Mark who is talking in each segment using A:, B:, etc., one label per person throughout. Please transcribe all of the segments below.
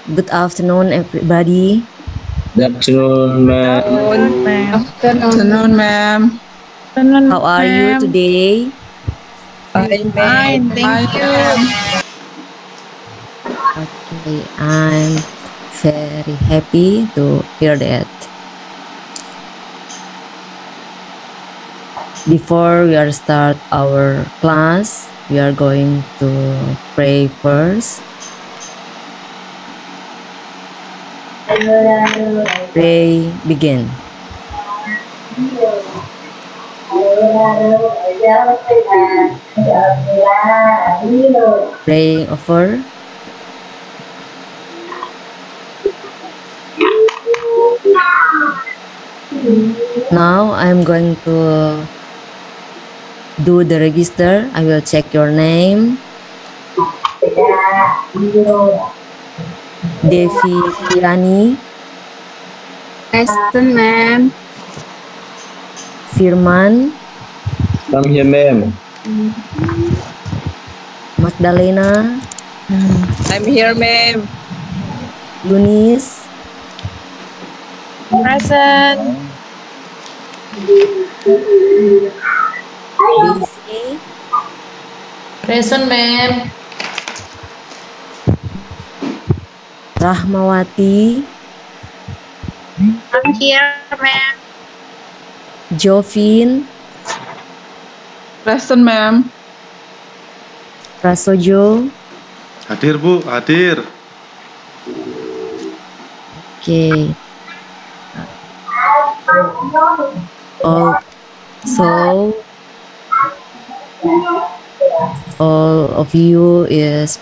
A: Good afternoon, everybody.
B: Good afternoon, ma'am.
C: Afternoon, ma'am.
A: How are you today?
C: Fine, thank you.
A: Okay, I'm very happy to hear that. Before we are start our class, we are going to pray first. Pray begin. Praying over. Now I'm going to do the register. I will check your name. Devi Kirani.
C: Present, ma'am.
A: Firman.
B: Come here, ma'am.
A: Magdalena.
C: I'm here, ma'am.
A: Yunis.
C: Present.
A: Daisy.
C: Present, ma'am.
A: Rahmawati.
C: I'm here, ma'am.
A: Jovin.
C: Present, ma'am.
A: Prasojo.
D: Hadir, Bu, hadir.
A: Okay. So all of you is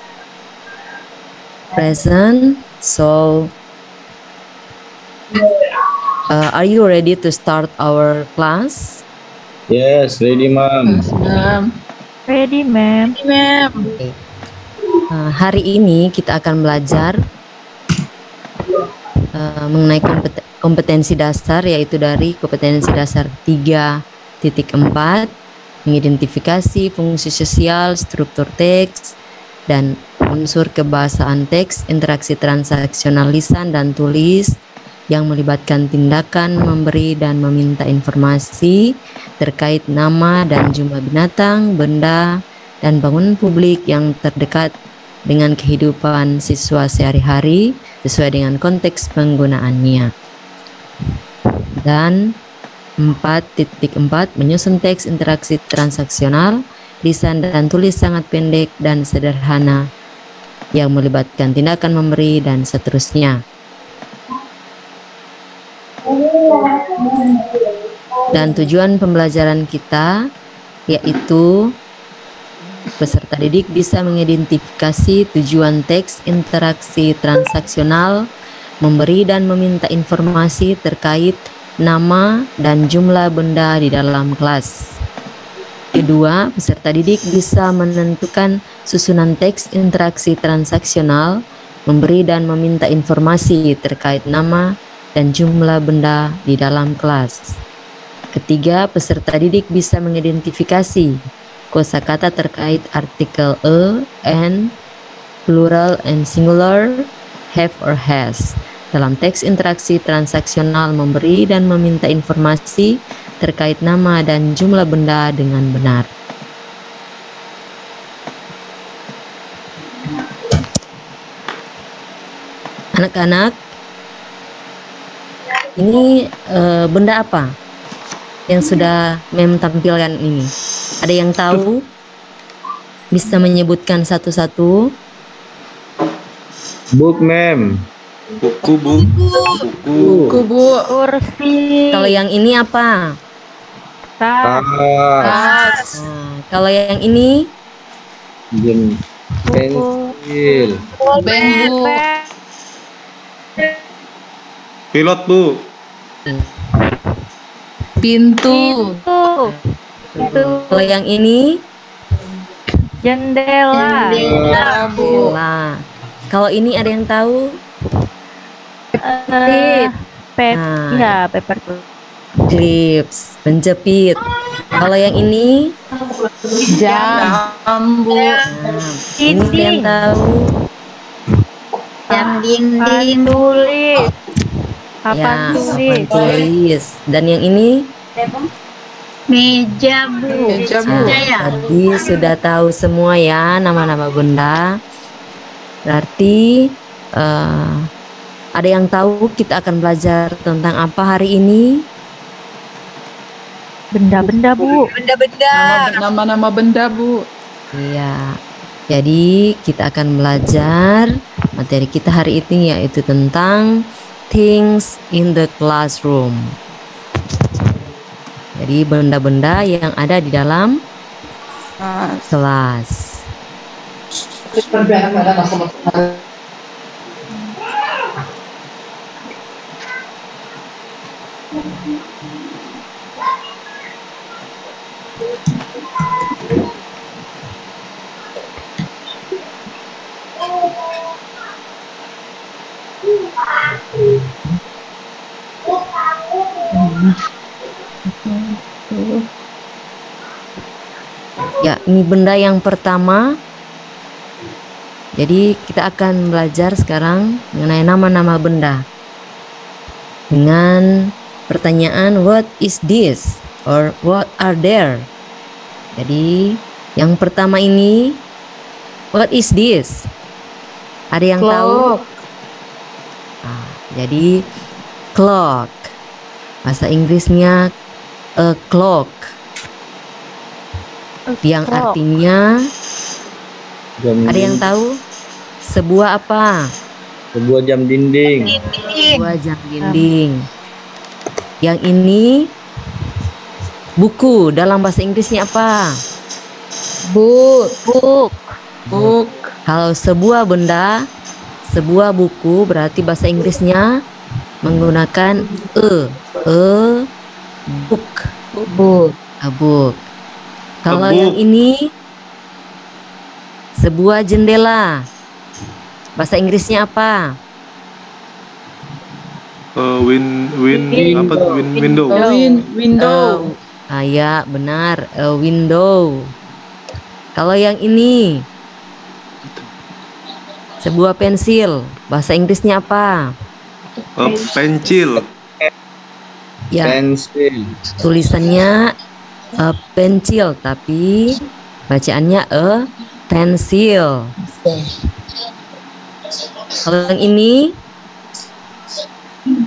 A: present. So are you ready to start our class?
B: Yes, ready, ma'am.
C: Ma'am.
E: Ready, ma'am.
C: Ma'am.
A: Okay. Hari ini kita akan belajar mengenai kompetensi dasar, yaitu dari kompetensi dasar 3.4, mengidentifikasi fungsi sosial, struktur teks, dan unsur kebahasaan teks, interaksi transaksional lisan dan tulis yang melibatkan tindakan memberi dan meminta informasi terkait nama dan jumlah binatang, benda, dan bangunan publik yang terdekat dengan kehidupan siswa sehari-hari sesuai dengan konteks penggunaannya. Dan 4.4, menyusun teks interaksi transaksional, lisan dan tulis sangat pendek dan sederhana yang melibatkan tindakan memberi dan seterusnya. Dan tujuan pembelajaran kita yaitu peserta didik bisa mengidentifikasi tujuan teks interaksi transaksional, memberi dan meminta informasi terkait nama dan jumlah benda di dalam kelas. Kedua, peserta didik bisa menentukan susunan teks interaksi transaksional, memberi dan meminta informasi terkait nama dan jumlah benda di dalam kelas. Ketiga, peserta didik bisa mengidentifikasi kosakata terkait artikel and, plural and singular, have or has dalam teks interaksi transaksional, memberi dan meminta informasi terkait nama dan jumlah benda dengan benar. Anak-anak, ini benda apa yang sudah Mem tampilkan ini? Ada yang tahu? Bisa menyebutkan satu-satu?
B: Book, ma'am.
D: Buku, Bu.
C: Buku, Bu.
E: Kursi.
A: Kalau yang ini apa?
E: Tas.
C: Tas.
A: Kalau yang ini?
B: Jam. Pensil.
C: Ben, Bu.
D: Pilot, Bu.
C: Pintu.
A: Kalau yang ini?
E: Jendela.
C: Jendela, Bu.
A: Nah, kalau ini ada yang tahu?
E: Paper
A: Clips, penjepit. Kalau yang ini?
C: Jam, Bu.
A: Ini ada yang tahu?
F: Jam
E: Papan
F: dinding.
E: tulis. Papan
A: Ya, papan
E: tulis.
A: tulis. Dan yang ini
F: Meja, Bu.
C: Meja, Bu.
F: Meja ya?
A: tadi sudah tahu semua ya nama-nama benda. Berarti ada yang tahu kita akan belajar tentang apa hari ini?
E: Benda-benda, Bu.
C: Nama-nama benda, Bu.
A: Iya. Jadi kita akan belajar materi kita hari ini yaitu tentang things in the classroom. Jadi benda-benda yang ada di dalam kelas. Ya, ini benda yang pertama. Jadi kita akan belajar sekarang mengenai nama-nama benda. Dengan pertanyaan what is this or what are there. Jadi yang pertama ini what is this? Ada yang tahu? Nah, jadi clock. Bahasa Inggrisnya a clock. Yang artinya
B: Jam
A: ada yang tahu? Sebuah apa?
B: Sebuah jam dinding.
A: Sebuah jam dinding. Yang ini buku. Dalam bahasa Inggrisnya apa?
C: Book.
A: Kalau sebuah benda, sebuah buku berarti bahasa Inggrisnya menggunakan book. A book. Kalau
D: A book.
A: yang ini sebuah jendela. Bahasa Inggrisnya apa?
D: Apa tuh? Window.
C: Window.
A: Ya, benar. A window. Kalau yang ini sebuah pensil. Bahasa Inggrisnya apa?
D: Pencil.
A: Ya,
B: Pensil.
A: tulisannya pencil, tapi bacaannya pensil. Kalau yang ini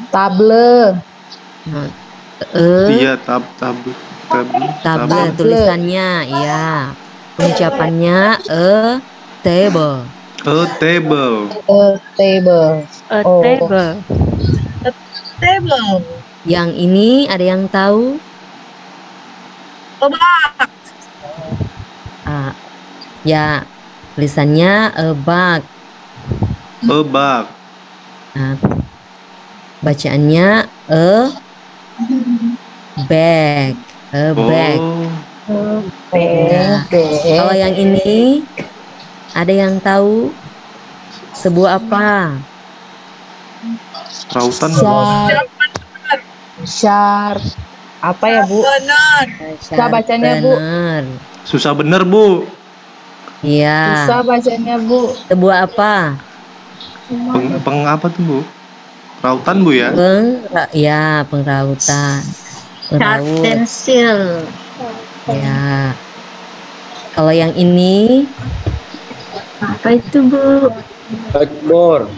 C: Table.
D: Iya, tabel.
A: tabel tulisannya, ya. Pengucapannya table.
D: A table.
C: Table.
E: A table.
A: Yang ini ada yang tahu? Ya, tulisannya a bag.
D: A bag.
A: Nah, bacaannya a bag. A bag. Nah, kalau yang ini ada yang tahu sebuah apa?
D: Rautan.
C: Sharp. Apa ya, Bu? Susah bacanya, Bu.
A: Benar.
D: Susah bener, Bu.
A: Iya.
C: Susah bacanya, Bu.
A: Sebuah apa?
D: Apa tuh, Bu? Rautan, Bu ya?
A: Pengrautan.
F: Sharp
A: Pengraut.
F: pensil.
A: Ya. Kalau yang ini
F: Apa itu, Bu?
B: Blackboard.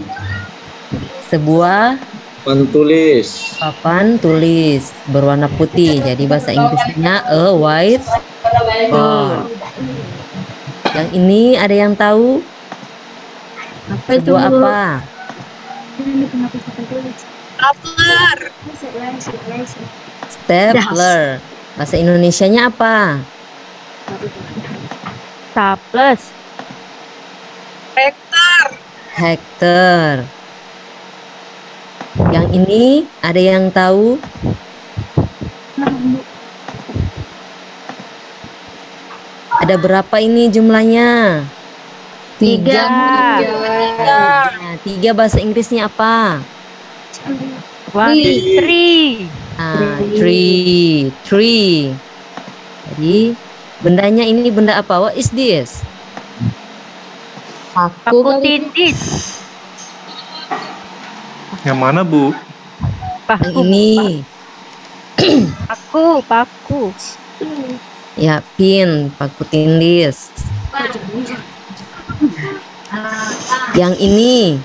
A: sebuah
B: Papan tulis.
A: papan tulis berwarna putih. Jadi bahasa Inggrisnya a white board. Yang ini ada yang tahu?
F: Apa itu,
A: Sebuah
F: Bu?
A: apa? Stapler. Bahasa Indonesianya apa?
E: Staples.
A: Hektar. Yang ini ada yang tahu? Ada berapa ini jumlahnya?
E: Tiga.
A: Tiga bahasa Inggrisnya apa?
E: One, three.
A: Tree. Jadi bendanya ini benda apa? What is this?
C: Aku
E: Aku tindis.
D: Yang mana, Bu?
A: Yang ini.
E: Paku.
A: Ya, pin, paku tindis. Yang ini.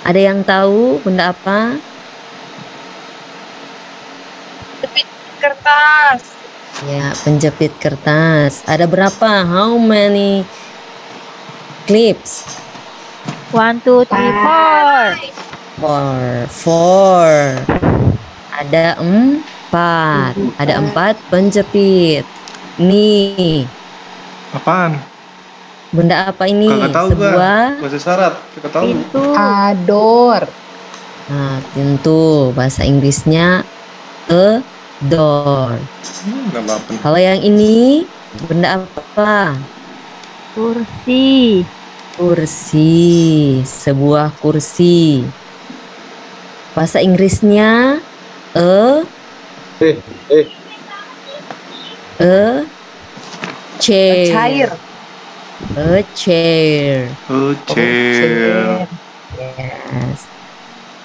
A: Ada yang tahu benda apa?
C: Kertas.
A: Ya, penjepit kertas. Ada berapa? How many clips?
E: 1, 2, 3, 4.
A: Four. Ada 4. Ada 4 penjepit. Nih,
D: Apaan?
A: benda apa ini?
D: Kagak tahu gua.
A: Sebuah
D: Bahasa syarat. Kagak tahu.
E: Pintu.
C: Ador.
A: pintu. Bahasa Inggrisnya a door.
D: Enggak apa-apa.
A: Kalau yang ini benda apa?
E: Kursi.
A: Kursi. Sebuah kursi. Bahasa Inggrisnya a chair.
C: Cair.
A: A chair.
D: Oh, chair.
A: Yes.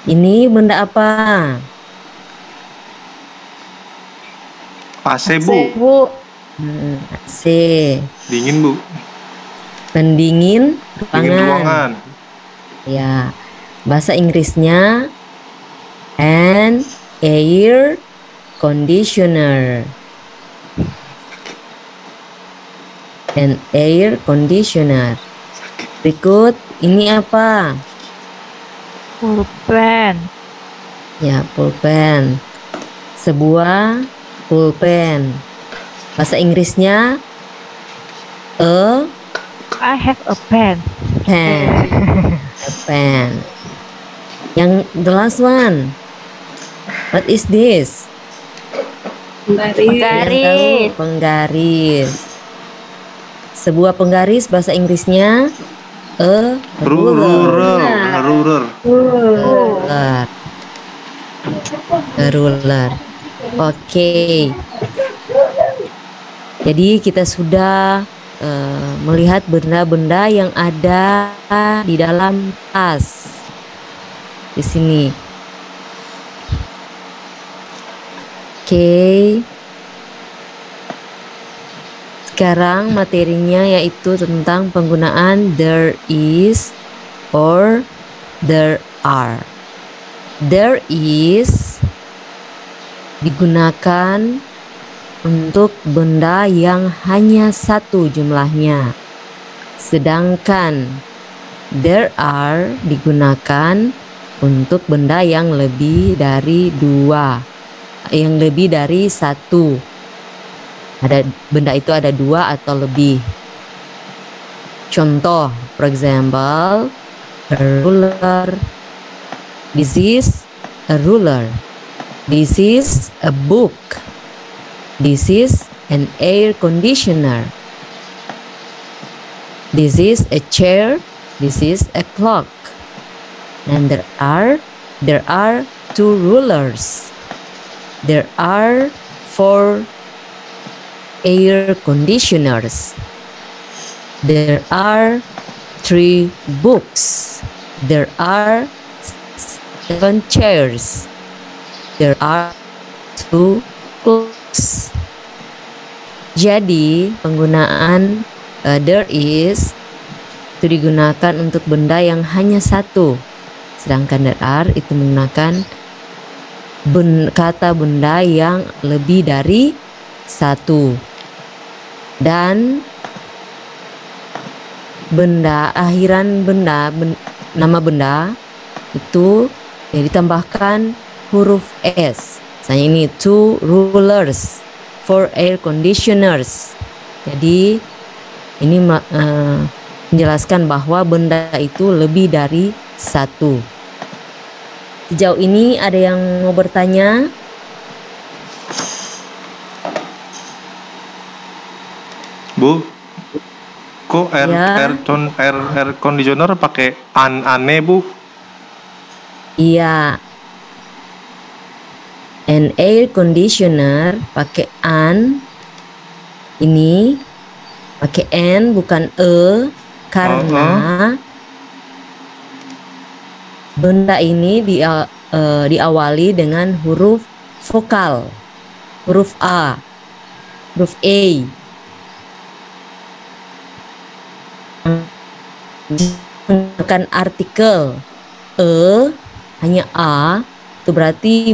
A: Ini benda apa?
D: AC, Bu.
C: Bu.
A: AC.
D: Dingin, Bu.
A: Pendingin
D: Dingin ruangan.
A: Ya. Bahasa Inggrisnya an air conditioner. An air conditioner. Berikut, ini apa?
E: Pulpen.
A: Ya, pulpen. Sebuah pulpen. Bahasa Inggrisnya a
E: I have a pen.
A: pen. A pen. Yang the last one. What is this? Yang tahu,
E: Garis.
A: penggaris. Sebuah penggaris bahasa Inggrisnya a ruler.
D: Ruler.
A: Ruler. A ruler. Oke. Jadi kita sudah melihat benda-benda yang ada di dalam tas. Di sini. Oke. Sekarang materinya yaitu tentang penggunaan there is or there are. There is digunakan untuk benda yang hanya satu jumlahnya. Sedangkan there are digunakan untuk benda yang lebih dari dua, yang lebih dari satu. Ada benda itu ada dua atau lebih. Contoh, for example, a ruler. This is a ruler. This is a book. This is an air conditioner. This is a chair. This is a clock. And there are two rulers. There are 4 air conditioners. There are 3 books. There are 7 chairs. There are 2 clocks. Jadi penggunaan there is itu digunakan untuk benda yang hanya satu. Sedangkan there are itu menggunakan kata benda yang lebih dari satu. Dan benda akhiran nama benda itu ya ditambahkan huruf S. Misalnya ini 2 rulers, 4 air conditioners. Jadi ini menjelaskan bahwa benda itu lebih dari satu. Sejauh ini ada yang mau bertanya?
D: Bu, kok
A: Ya.
D: air conditioner pakai aneh, Bu?
A: Iya. An air conditioner pakai an. Ini pakai n bukan e karena benda ini diawali dengan huruf vokal, huruf A, huruf A. Menggunakan artikel hanya A, itu berarti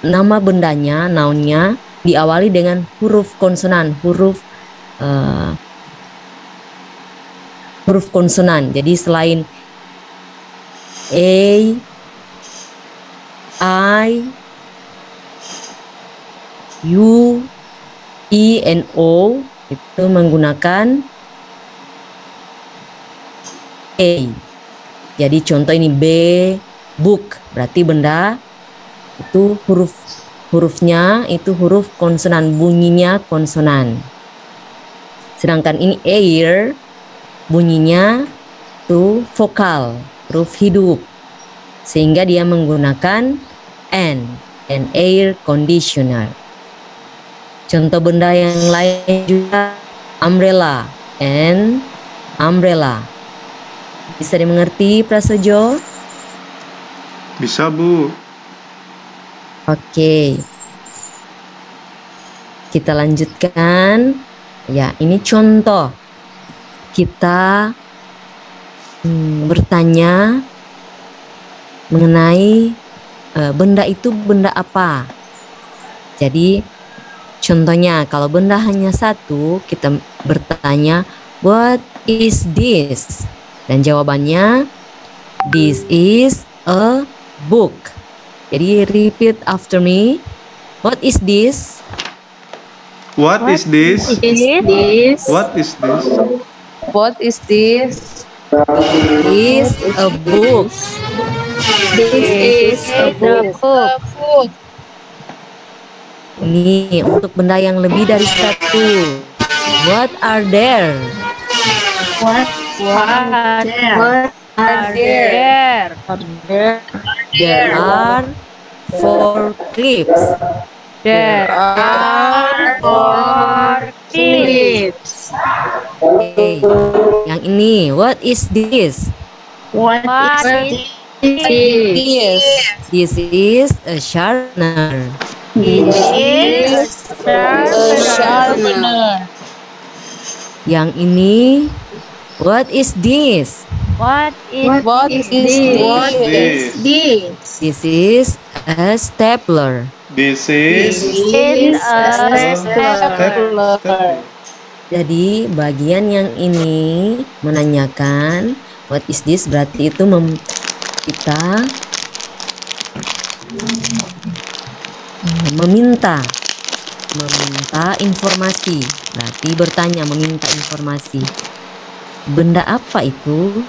A: nama bendanya, nounnya diawali dengan huruf konsonan, huruf konsonan. Jadi selain A, I, U, E, and O itu menggunakan A. Jadi contoh ini B, book, berarti benda itu hurufnya itu huruf konsonan, bunyinya konsonan. Sedangkan ini air, bunyinya itu vokal, huruf hidup. Sehingga dia menggunakan an air conditioner. Contoh benda yang lain juga umbrella and umbrella. Bisa dimengerti, Prasojo?
D: Bisa, Bu.
A: Oke. Kita lanjutkan. Ya, ini contoh. Kita bertanya mengenai benda itu benda apa. Jadi, contohnya kalau benda hanya satu, kita bertanya, what is this? Dan jawabannya, this is a book. Jadi repeat after me. What is this?
D: What is this?
F: This
D: What is this?
C: What is this?
A: Is a book.
F: is a book.
A: Ini untuk benda yang lebih dari satu. What are there?
F: What
E: What
F: are there?
A: There are 4 clips.
E: there are 4 clips.
A: Oke. Yang ini, what is this?
F: What
E: What
F: is
E: is
A: This is a sharpener.
F: this?
E: is sharpener?
A: Yang ini, what is this?
E: What is
F: What is this?
C: What
D: is
F: this?
A: This is a stapler.
D: This is
E: is a
F: stapler.
A: Jadi bagian yang ini menanyakan what is this, berarti itu kita meminta informasi, berarti bertanya, meminta informasi. Benda apa itu?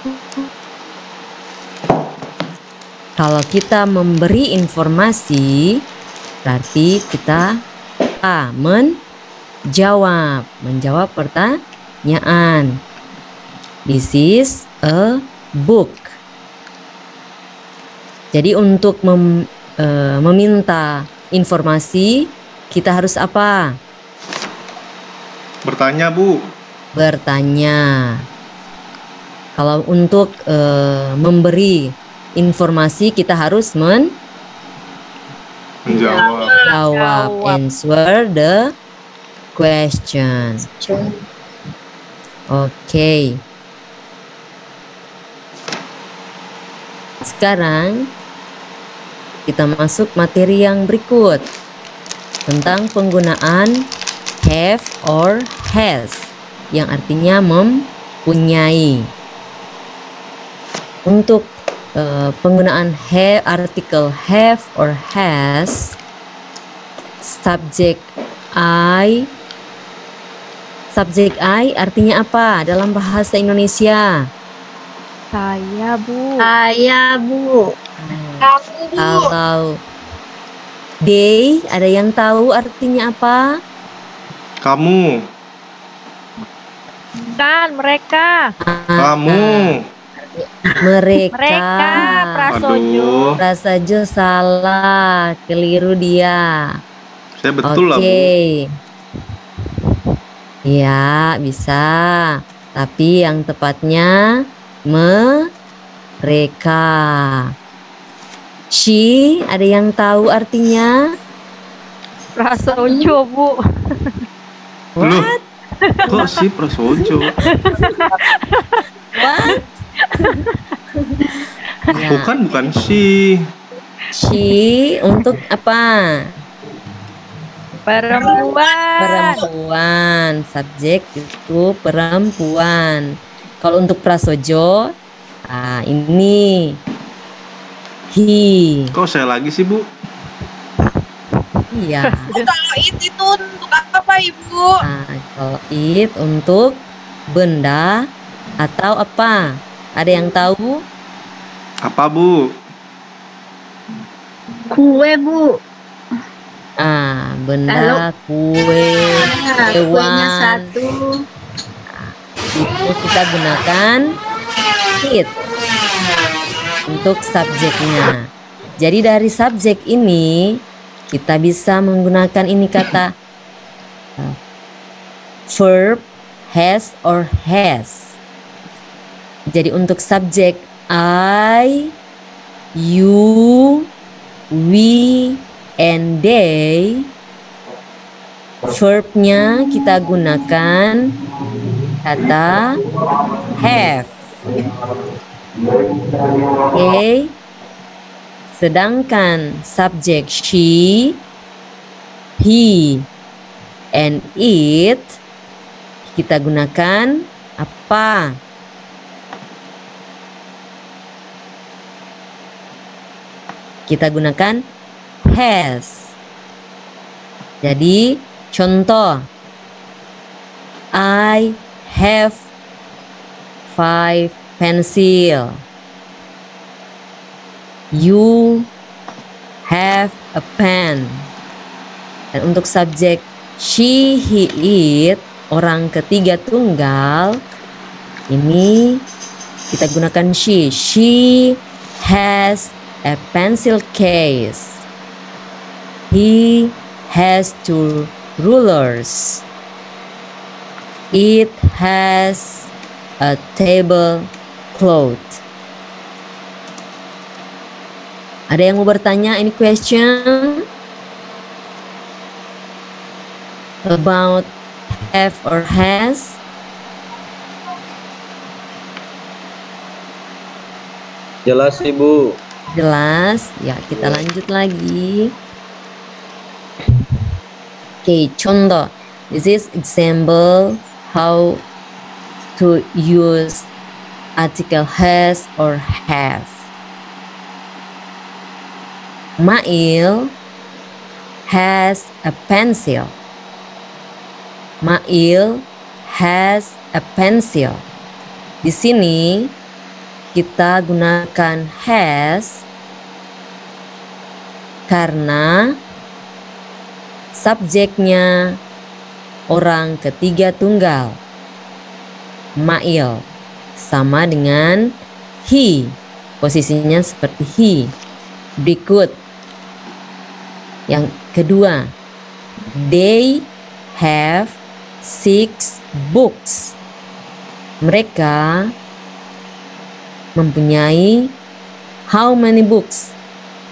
A: Kalau kita memberi informasi, berarti kita menjawab pertanyaan. This is a book. Jadi untuk meminta informasi, kita harus apa?
D: bertanya, Bu.
A: Bertanya. Kalau untuk memberi informasi, kita harus
D: Menjawab.
A: answer the question. Oke. Sekarang kita masuk materi yang berikut tentang penggunaan have or has yang artinya mempunyai. Untuk penggunaan artikel have or has, subject I artinya apa dalam bahasa Indonesia?
E: saya, Bu.
F: Saya, Bu.
A: Kalau they, ada yang tahu artinya apa?
D: Kamu.
E: Kan mereka.
D: Kamu.
A: Mereka.
E: Prasojo.
A: Prasojo salah, keliru dia.
D: Saya betul lah, Bu.
A: Oke. Ya, bisa. Tapi yang tepatnya Mereka. She, ada yang tahu artinya?
E: Prasojo, Bu.
D: Loh, kok si prasojo?
A: What? Ya,
D: Bukan si.
A: she untuk apa?
E: Perempuan.
A: Perempuan. Subjek itu perempuan. Kalau untuk prasojo, ini he.
D: Kok saya lagi sih, Bu?
A: Iya.
G: Kalau itu untuk apa, Ibu?
A: Kalau it untuk benda atau apa? Ada yang tahu?
D: Apa, Bu?
F: Kue, Bu.
A: Benda, kue,
F: Nah, kuenya
A: hewan.
F: 1.
A: Itu kita gunakan it untuk subjeknya. Jadi dari subjek ini kita bisa menggunakan ini kata verb has or has. Jadi untuk subjek I, you, we, and they, verbnya kita gunakan kata have. Oke. Sedangkan subjek she, he, and it kita gunakan apa? Kita gunakan has. Jadi contoh, I have 5 pencil. You have a pen. Dan untuk subjek she, he, it, orang ketiga tunggal, ini kita gunakan she. She has a pencil case. He has 2 rulers. It has a tablecloth. Ada yang mau bertanya? Any question about have or has?
B: Jelas, Ibu.
A: Jelas? Ya, kita lanjut lagi. Oke, contoh. This is example how to use article has or have. Mail has a pencil. Mail has a pencil. Di sini kita gunakan has karena subjeknya orang ketiga tunggal. Mail sama dengan he, posisinya seperti he. Berikut yang kedua, they have 6 books. Mereka mempunyai how many books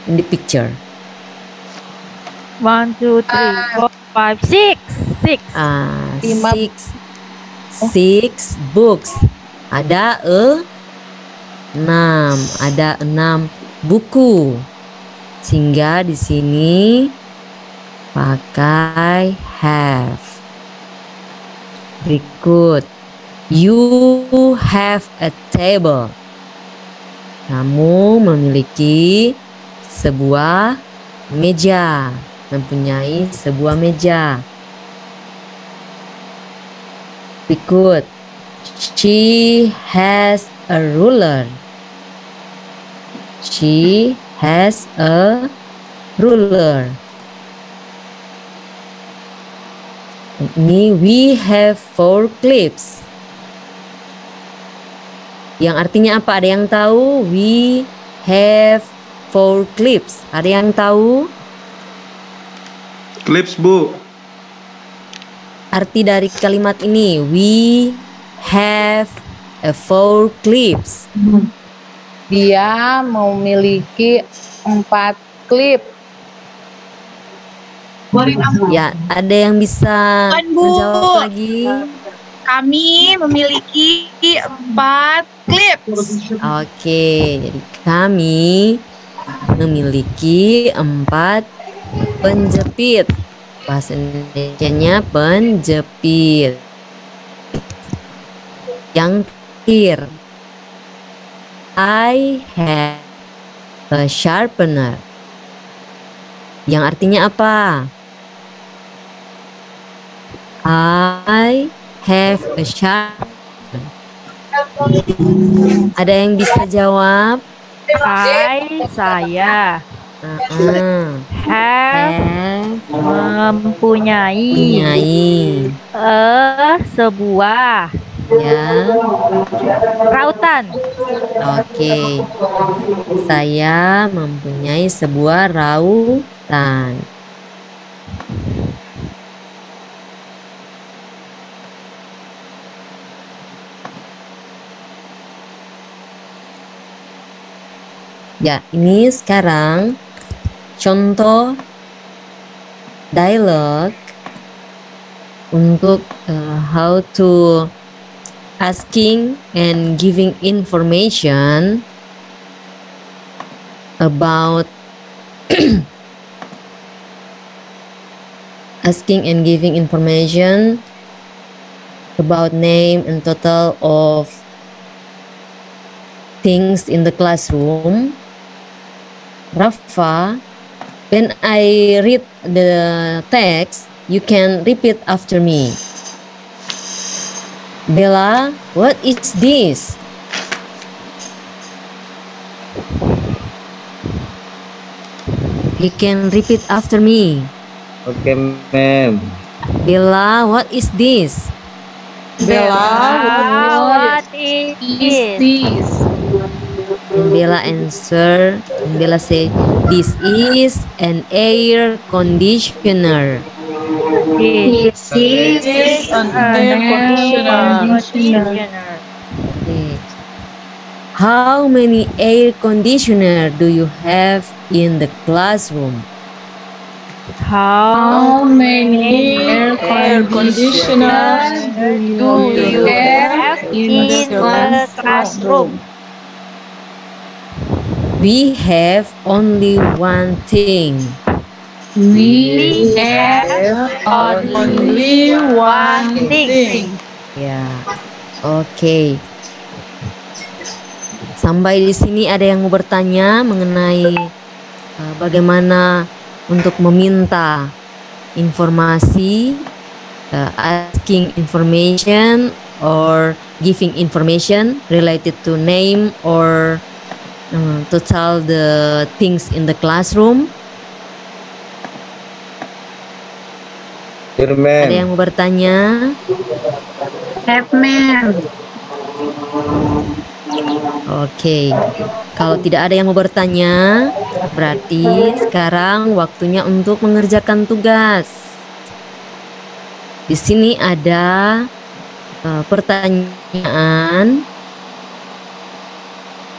A: in the picture?
E: 1, 2, 3, 4, 5, 6.
A: 6 books. Ada 6. Ada 6 buku. Sehingga di sini pakai have. Berikut, you have a table. Kamu memiliki sebuah meja. Mempunyai sebuah meja. Berikut, she has a ruler. She has a ruler. Ini we have 4 clips. Yang artinya apa? Ada yang tahu? We have 4 clips. Ada yang tahu?
D: Clips, Bu.
A: Arti dari kalimat ini, we have a 4 clips.
C: Dia memiliki 4 klip.
A: Ya, ada yang bisa
G: Bukan, Bu.
A: menjawab lagi?
G: Kami memiliki 4 klip.
A: Oke, jadi kami memiliki 4 penjepit. Bahasa Indonesianya penjepit. Yang terakhir, I have a sharpener. Yang artinya apa? I have a sharpener. Ada yang bisa jawab?
E: Hai, saya have mempunyai sebuah
A: ya.
E: rautan.
A: Oke. Saya mempunyai sebuah rautan. Ya, ini sekarang contoh dialog untuk how to asking and giving information about asking and giving information about name and total of things in the classroom. Rafa, when I read the text, you can repeat after me. Bella, what is this? You can repeat after me.
B: Oke, ma'am.
A: Bella, what is this?
E: What is this?
A: And Bella answer. And Bella say, this is an air conditioner.
E: This is an air conditioner.
A: Okay. How many air conditioner do you have in the classroom?
E: How
C: many air conditioners
E: do you have in the classroom?
A: We have only one thing.
C: We have only one thing.
A: Ya, oke. Sampai di sini ada yang mau bertanya mengenai bagaimana untuk meminta informasi, asking information or giving information related to name or total the things in the classroom.
B: Here, ma'am.
A: Ada yang mau bertanya?
F: Have, ma'am.
A: Oke, kalau tidak ada yang mau bertanya, berarti sekarang waktunya untuk mengerjakan tugas. Di sini ada pertanyaan.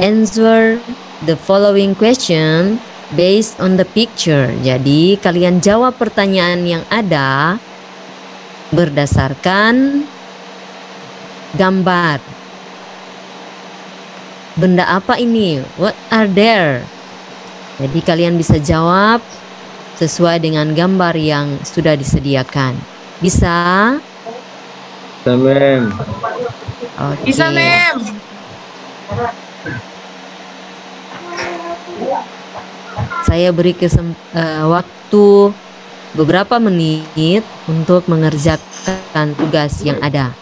A: Answer the following question based on the picture. Jadi kalian jawab pertanyaan yang ada berdasarkan gambar. Benda apa ini? What are there? Jadi kalian bisa jawab sesuai dengan gambar yang sudah disediakan. Bisa?
B: Bisa, ma'am.
A: Oke.
G: Bisa, ma'am.
A: Saya beri waktu beberapa menit untuk mengerjakan tugas yang ada.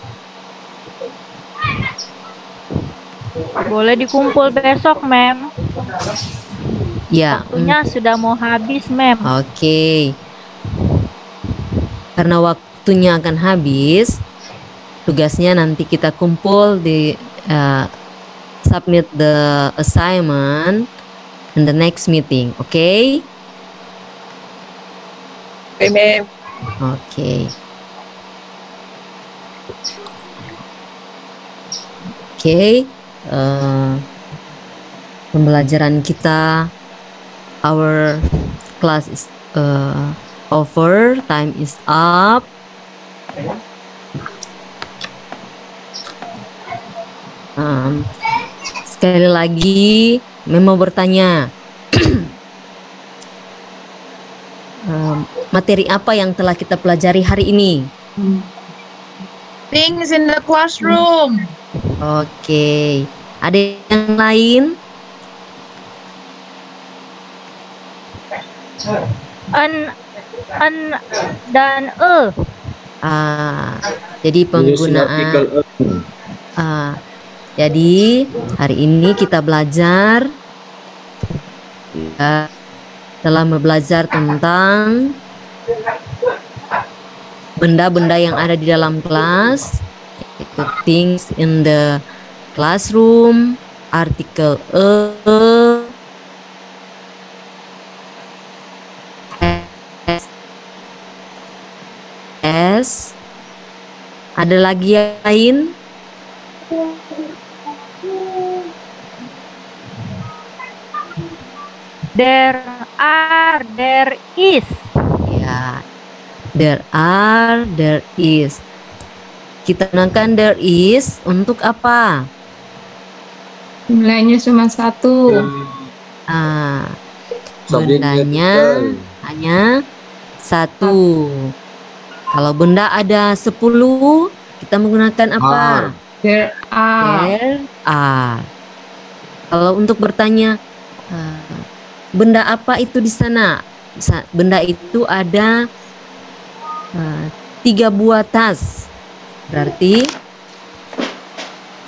E: Boleh dikumpul besok, ma'am.
A: Ya.
E: Waktunya sudah mau habis, ma'am.
A: Oke. Karena waktunya akan habis, tugasnya nanti kita kumpul di submit the assignment in the next meeting, okay?
G: Oke, ma'am.
A: Okay. Okay. pembelajaran kita. Our class is over, time is up. Sekali lagi, mau bertanya, materi apa yang telah kita pelajari hari ini?
G: Things in the classroom.
A: Oke, ada yang lain?
E: An dan
A: Jadi penggunaan. Jadi hari ini kita belajar, telah belajar tentang benda-benda yang ada di dalam kelas, yaitu things in the classroom, artikel S. Ada lagi yang lain?
E: there are, there is.
A: Ya, there are, there is. Kita gunakan there is untuk apa?
F: Nilainya cuma 1.
A: Bendanya hanya 1. Kalau benda ada 10, kita menggunakan apa?
F: There are.
A: There are. Kalau untuk bertanya, benda apa itu di sana? Benda itu ada 3 buah tas. Berarti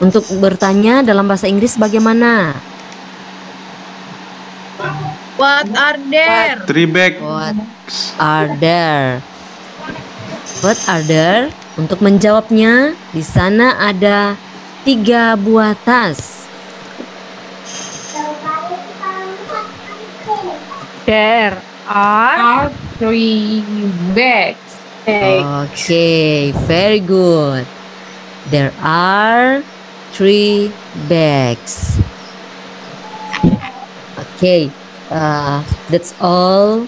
A: untuk bertanya dalam bahasa Inggris bagaimana?
G: What are there?
D: 3 bag.
A: What are there? What are there? Untuk menjawabnya, di sana ada 3 buah tas.
E: There are
F: 3 bags.
A: Okay, very good. There are 3 bags. Okay, that's all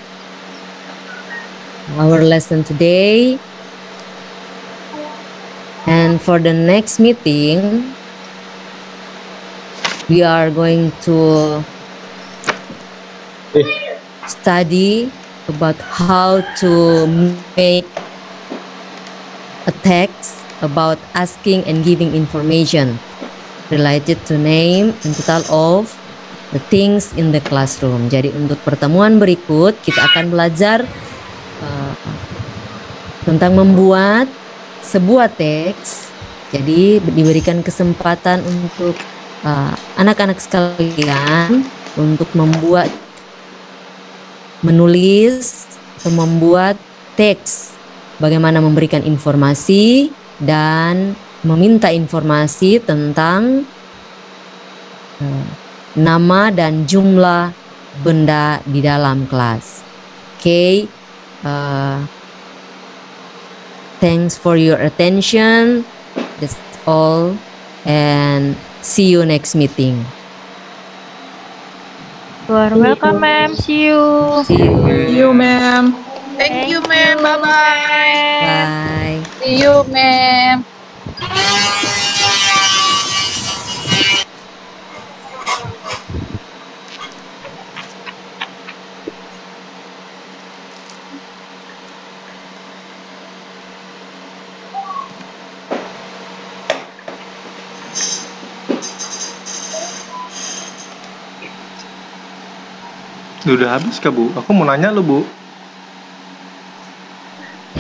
A: our lesson today. And for the next meeting, we are going to study about how to make a text about asking and giving information related to name and total of the things in the classroom. Jadi untuk pertemuan berikut kita akan belajar tentang membuat sebuah teks. Jadi diberikan kesempatan untuk anak-anak sekalian untuk menulis atau membuat teks, bagaimana memberikan informasi dan meminta informasi tentang nama dan jumlah benda di dalam kelas. Okay, thanks for your attention. That's all, and see you next meeting.
E: You are welcome, ma'am. See you.
A: See you.
F: See you, ma'am.
G: Thank you, ma'am. Bye-bye.
A: Bye.
F: See you, ma'am.
D: Udah habis kah, Bu? Aku mau nanya lo, Bu.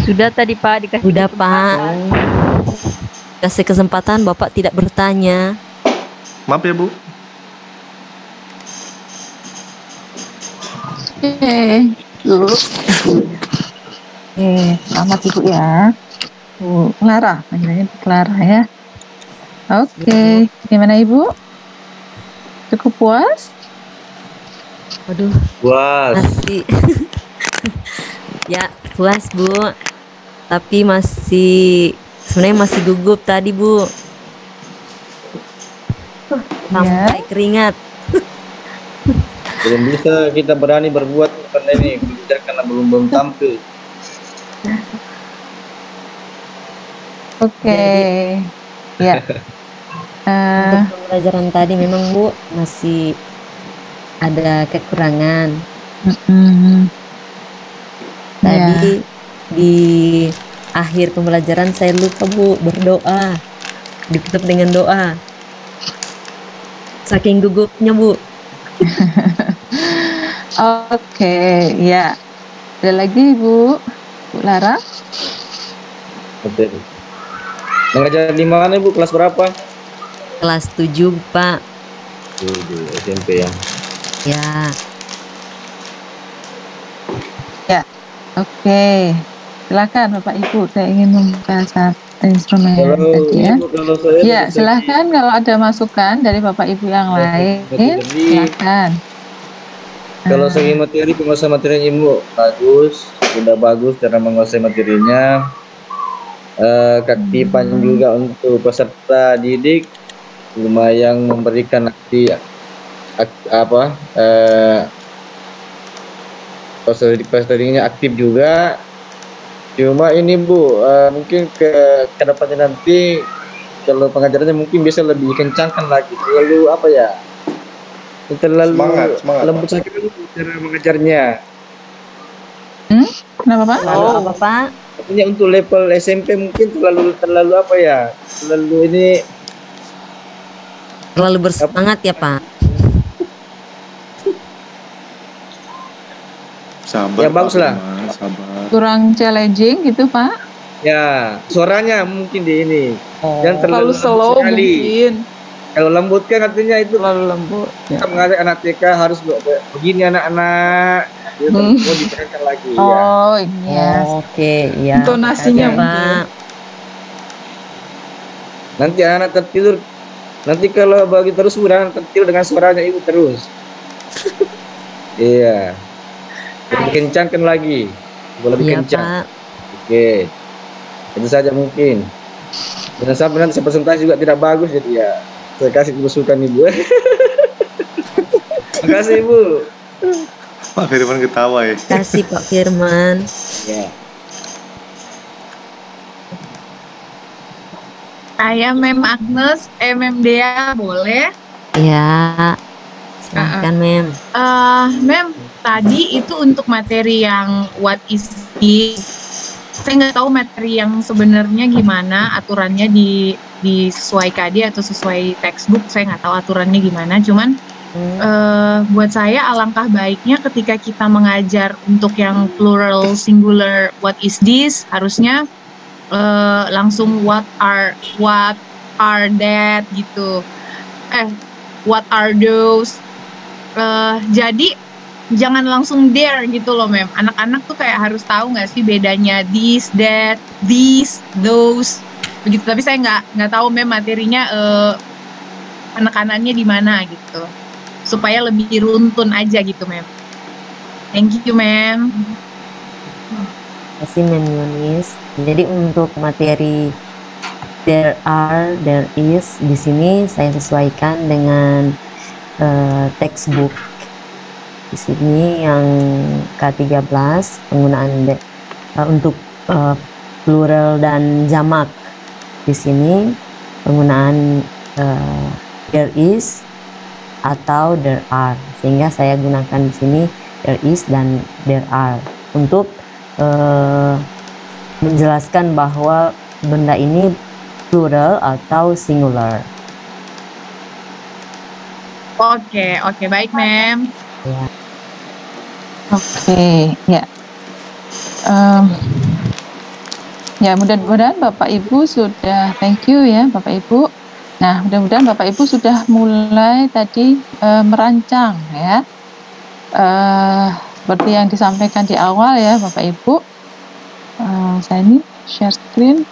E: Sudah tadi Pak dikasih
A: Udah Pak,
E: kesempatan.
A: kasih kesempatan Bapak tidak bertanya.
D: Maaf ya, Bu.
C: Selamat Ibu ya. Bu Clara, panggilannya Bu Clara ya. Oke, gimana Ibu? Cukup puas?
A: Aduh,
B: Puas.
A: masih. Ya, puas Bu. Tapi sebenarnya masih gugup tadi Bu. Sampai keringat.
B: Belum bisa kita berani berbuat karena ini belajar karena belum tampil.
C: Oke. Ya.
A: Untuk pembelajaran tadi memang Bu masih ada kekurangan. Tadi di akhir pembelajaran saya lupa Bu berdoa, ditutup dengan doa. Saking gugupnya Bu.
C: Oke, ya. Ada lagi Bu Lara?
B: Oke. Mengajar di mana Bu? Kelas berapa?
A: Kelas 7 Pak.
B: 7 SMP ya.
A: Ya.
C: Ya. Oke. Silakan Bapak Ibu, saya ingin membuka satu instrumen tadi ya.
B: Kalau saya
C: Ya, silakan kalau ada masukan dari Bapak Ibu yang lain, silakan.
B: Kalau segi materi, penguasaan materinya Ibu bagus, sudah bagus cara menguasai materinya. Keaktifan juga untuk peserta didik, lumayan memberikan peserta didiknya aktif juga. Cuma ini Bu, mungkin ke depannya nanti kalau pengajarannya mungkin bisa lebih kencangkan lagi. Terlalu apa ya? Terlalu
D: semangat
B: lembut sekali cara mengajarnya.
C: Kenapa Pak?
A: Lalu apa Pak?
B: Artinya untuk level SMP mungkin terlalu apa ya? Terlalu ini
A: Terlalu bersemangat ya Pak.
D: Sabar.
B: Ya, bagus lah.
D: Sabar.
C: Kurang challenging gitu Pak?
B: ya suaranya mungkin di ini. Yang terlalu
F: Terlalu slow
B: sekali.
F: mungkin.
B: Kalau lembut kan artinya itu
C: Terlalu lembut.
B: kita mengajar anak TK harus begini anak-anak. Dia mau ditekankan lagi ya.
C: Oh, ini ya.
A: Oke, ya.
F: Intonasinya
A: Makasih, Pak.
B: Nanti anak tertidur. Nanti kalau bagi terus udah tertidur dengan suaranya ibu terus. Iya. Lebih kencangkan lagi. Lebih
A: Iya,
B: kencang.
A: Pak.
B: Oke. Itu saja mungkin. Jangan sampai nanti saya presentasi juga tidak bagus jadi ya. Saya kasih masukan ibu. Makasih ibu.
D: Pak Firman ketawa ya.
A: Kasih Pak Firman.
B: Ya.
F: Saya Mem Agnes, Mem Dea, boleh?
A: Ya. Silahkan, Mem.
F: Mem, tadi itu untuk materi yang what is this. Saya nggak tahu materi yang sebenarnya gimana aturannya di sesuai KD atau sesuai textbook. Saya nggak tahu aturannya gimana. Cuman buat saya alangkah baiknya ketika kita mengajar untuk yang plural singular what is this harusnya langsung what are that gitu. What are those? Jadi jangan langsung there gitu loh Mem. Anak-anak tuh kayak harus tahu nggak sih bedanya this, that, these, those begitu. Tapi saya nggak tahu Mem materinya penekanannya di mana gitu supaya lebih runtun aja gitu Mem. Thank you Mem.
A: Terima kasih Mem Yunis. Jadi untuk materi there are, there is di sini saya sesuaikan dengan textbook. Di sini yang K13 penggunaan untuk plural dan jamak. Di sini penggunaan there is atau there are. Sehingga saya gunakan di sini there is dan there are untuk menjelaskan bahwa benda ini plural atau singular.
F: Oke, baik Mem.
A: Ya.
C: Oke, ya. Ya, mudah-mudahan Bapak Ibu sudah, thank you ya Bapak Ibu. Nah, mudah-mudahan Bapak Ibu sudah mulai tadi merancang ya. Seperti yang disampaikan di awal ya Bapak Ibu. Saya ini share screen.